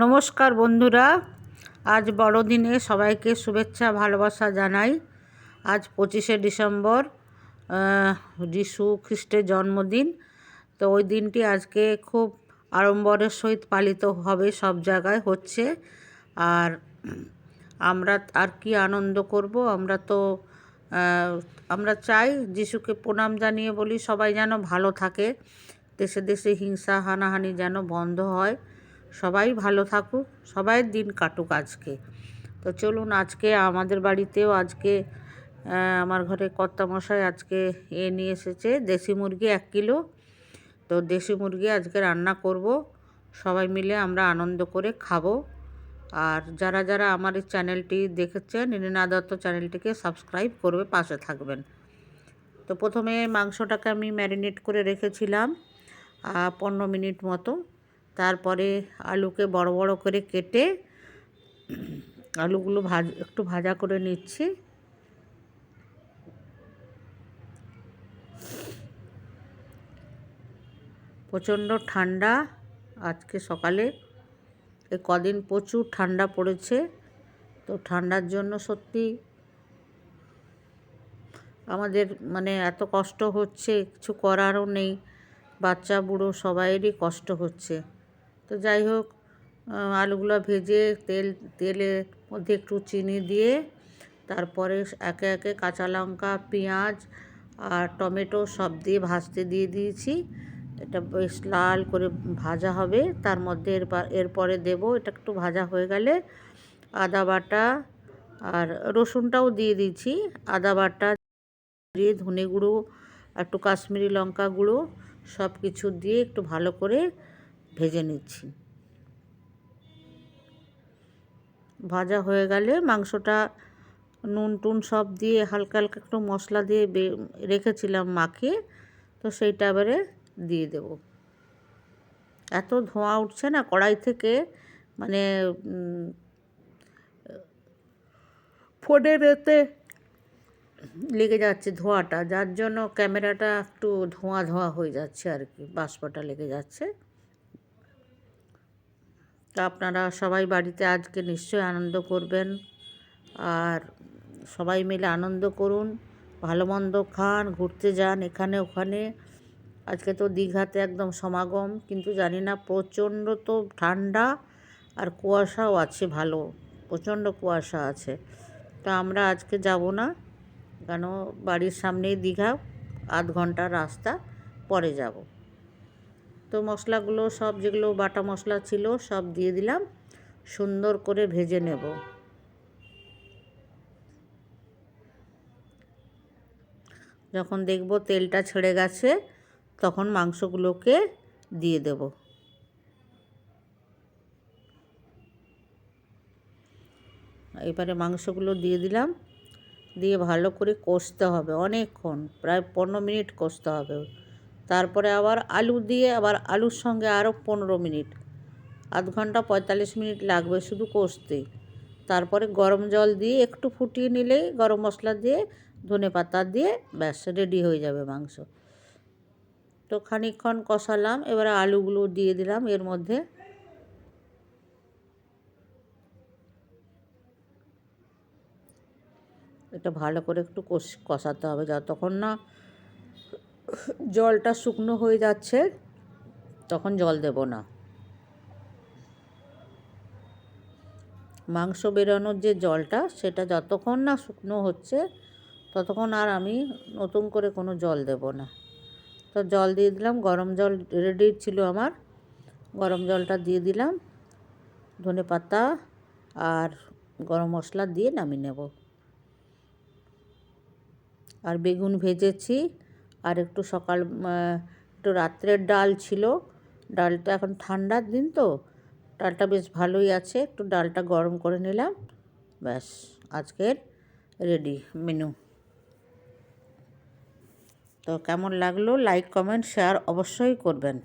নমস্কার বন্ধুরা, আজ বড়দিনে সবাইকে শুভেচ্ছা ভালোবাসা জানাই। আজ 25শে ডিসেম্বর, যিশু খ্রিস্টের জন্মদিন। তো ওই দিনটি আজকে খুব আড়ম্বরের সহিত পালিত হবে, সব জায়গায় হচ্ছে। আর আমরা আর কি আনন্দ করব? আমরা চাই যিশুকে প্রণাম জানিয়ে বলি সবাই যেন ভালো থাকে, দেশে দেশে হিংসা হানাহানি যেন বন্ধ হয়, সবাই ভালো থাকুক, সবাই দিন কাটুক আজকে। তো চলুন, আজকে আমাদের বাড়িতেও আজকে আমার ঘরে কর্তামশাই আজকে নিয়ে এসেছে দেশি মুরগি 1 কিলো। তো দেশি মুরগি আজকে রান্না করব, সবাই মিলে আমরা আনন্দ করে খাবো। আর যারা যারা আমার এই চ্যানেলটি দেখেছেন, রিনা দত্ত চ্যানেলটিকে সাবস্ক্রাইব করবে, পাশে থাকবেন। তো প্রথমে মাংসটাকে আমি ম্যারিনেট করে রেখেছিলাম 15 মিনিট মতো। তারপরে আলুকে বড় বড় করে কেটে আলুগুলো একটু ভাজা করে নিচ্ছি। প্রচণ্ড ঠান্ডা আজকে সকালে, এই কদিন প্রচুর ঠান্ডা পড়েছে। তো ঠান্ডার জন্য সত্যি আমাদের এত কষ্ট হচ্ছে, কিছু করারও নেই, বাচ্চা বুড়ো সবাইয়েরই কষ্ট হচ্ছে। তো যাই হোক, আলুগুলো ভেজে তেলের মধ্যে একটু চিনি দিয়ে তারপরে একে একে কাঁচা লঙ্কা, পেঁয়াজ আর টমেটো সব দিয়ে ভাজতে দিয়ে দিয়েছি। এটা বেশ লাল করে ভাজা হবে। তার মধ্যে এরপরে দেবো, এটা একটু ভাজা হয়ে গেলে আদা বাটা আর রসুনটাও দিয়ে দিয়েছি। আদা বাটা দিয়ে ধনে গুঁড়ো, একটু কাশ্মীরি লঙ্কা গুঁড়ো সব কিছু দিয়ে একটু ভালো করে ভেজে নিচ্ছি। ভাজা হয়ে গেলে মাংসটা নুন টুন সব দিয়ে হালকা হালকা একটু মশলা দিয়ে রেখেছিলাম মাখিয়ে, তো সেইটা এবারে দিয়ে দেব। এত ধোঁয়া উঠছে না কড়াই থেকে, ফোনের এতে লেগে যাচ্ছে ধোঁয়াটা, যার জন্য ক্যামেরাটা একটু ধোঁয়া ধোঁয়া হয়ে যাচ্ছে আর কি, বাষ্পটা লেগে যাচ্ছে। তা আপনারা সবাই বাড়িতে আজকে নিশ্চয়ই আনন্দ করবেন, আর সবাই মিলে আনন্দ করুন, ভালো মন্দ খান, ঘুরতে যান এখানে ওখানে। আজকে তো দীঘাতে একদম সমাগম, কিন্তু জানি না, প্রচণ্ড তো ঠান্ডা আর কুয়াশাও আছে, ভালো প্রচণ্ড কুয়াশা আছে। তা আমরা আজকে যাব না, কেন বাড়ির সামনেই দীঘা, আধ ঘন্টার রাস্তা, পরে যাব। তো মশলাগুলো সব, যেগুলো বাটা মশলা ছিল সব দিয়ে দিলাম, সুন্দর করে ভেজে নেব। যখন দেখব তেলটা ছেড়ে গেছে, তখন মাংসগুলোকে দিয়ে দেব। এবারে মাংসগুলো দিয়ে দিলাম, দিয়ে ভালো করে কষতে হবে অনেকক্ষণ, প্রায় 15 মিনিট কষতে হবে। তারপরে আবার আলু দিয়ে, আবার আলুর সঙ্গে আরও 15 মিনিট, আধ ঘন্টা 45 মিনিট লাগবে শুধু কষতে। তারপরে গরম জল দিয়ে একটু ফুটিয়ে নিলেই, গরম মশলা দিয়ে ধনে পাতা দিয়ে ব্যাস রেডি হয়ে যাবে মাংস। তো খানিকক্ষণ কষালাম, এবারে আলুগুলো দিয়ে দিলাম এর মধ্যে। এটা ভালো করে একটু কষাতে হবে, যতক্ষণ না জলটা শুকনো হয়ে যাচ্ছে তখন জল দেব না। মাংস বেরোনোর যে জলটা, সেটা যতক্ষণ না শুকনো হচ্ছে ততক্ষণ আর আমি নতুন করে কোনো জল দেব না। তো জল দিয়ে দিলাম, গরম জল রেডি ছিল আমার, গরম জলটা দিয়ে দিলাম, ধনে পাতা আর গরম মশলা দিয়ে নামিয়ে নেব। আর বেগুন ভেজেছি, আর একটু একটু রাত্রের ডাল ছিল, ডালটা এখন ঠান্ডার দিন তো ডালটা বেশ ভালোই আছে, একটু ডালটা গরম করে নিলাম, ব্যাস আজকের রেডি মেনু। তো কেমন লাগলো, লাইক কমেন্ট শেয়ার অবশ্যই করবেন।